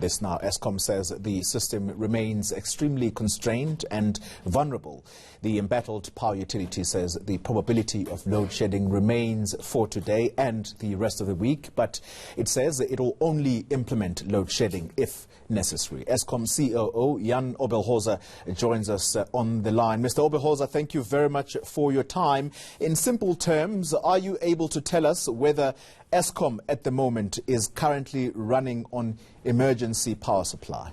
this now. Eskom says the system remains extremely constrained and vulnerable. The embattled power utility says the probability of load shedding remains for today and the rest of the week, but it says it will only implement load shedding if necessary. Eskom COO Jan Oberholzer joins us on the line. Mr. Oberholzer, thank you very much for your time. In simple terms, are you able to tell us whether Eskom at the moment is currently running on emergency power supply?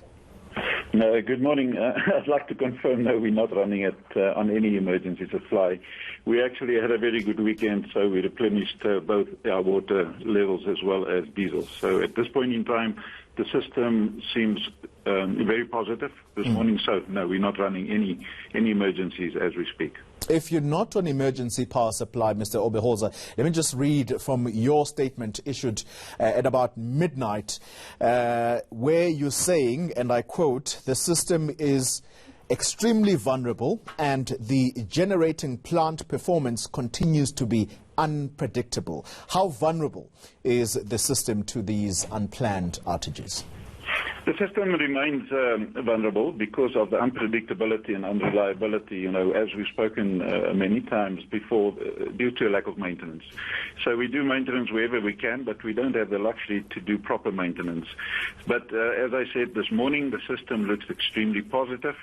No, good morning. I'd like to confirm, no, we're not running it on any emergency supply. We actually had a very good weekend, so we replenished both our water levels as well as diesel. So at this point in time, the system seems very positive this morning. So no, we're not running any emergencies as we speak. If you're not on emergency power supply, Mr. Oberholzer, let me just read from your statement issued at about midnight, where you're saying, and I quote, the system is extremely vulnerable and the generating plant performance continues to be unpredictable. How vulnerable is the system to these unplanned outages? The system remains vulnerable because of the unpredictability and unreliability, as we've spoken many times before, due to a lack of maintenance. So we do maintenance wherever we can, but we don't have the luxury to do proper maintenance. But as I said this morning, the system looks extremely positive.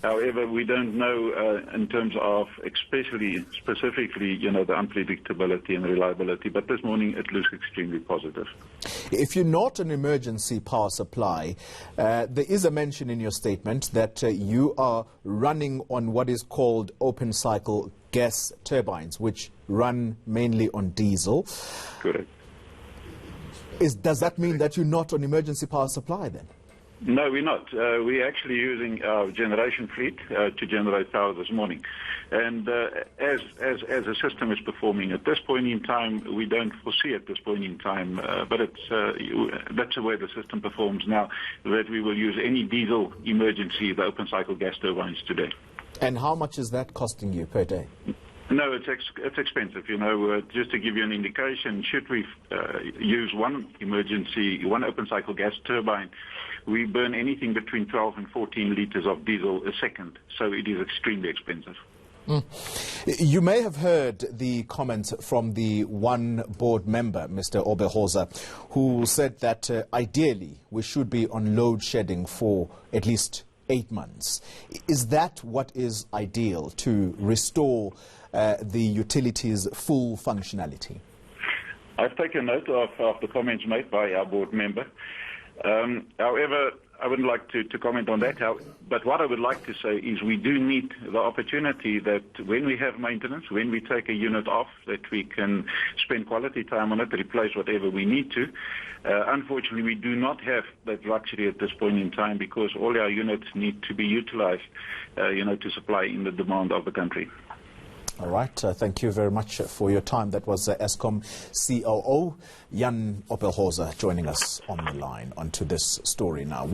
However, we don't know in terms of specifically, the unpredictability and reliability. But this morning it looks extremely positive. If you're not an emergency power supply, there is a mention in your statement that you are running on what is called open cycle gas turbines, which run mainly on diesel. Correct. Does that mean that you're not on emergency power supply then? No, we're not. We're actually using our generation fleet to generate power this morning. And as the system is performing at this point in time, we don't foresee at this point in time, but that's the way the system performs now, that we will use any diesel emergency, the open cycle gas turbines today. And how much is that costing you per day? No, it's expensive. Just to give you an indication, should we use one open cycle gas turbine, we burn anything between 12 and 14 liters of diesel a second. So it is extremely expensive. You may have heard the comments from the one board member, Mr. Oberholzer, who said that ideally we should be on load shedding for at least 8 months. Is that what is ideal to restore the utility's full functionality? I've taken note of the comments made by our board member. However, I wouldn't like to comment on that. But what I would like to say is we do need the opportunity that when we have maintenance, when we take a unit off, that we can spend quality time on it, replace whatever we need to. Unfortunately, we do not have that luxury at this point in time because all our units need to be utilized, to supply in the demand of the country. All right. Thank you very much for your time. That was Eskom COO Jan Oberholzer joining us on the line onto this story now.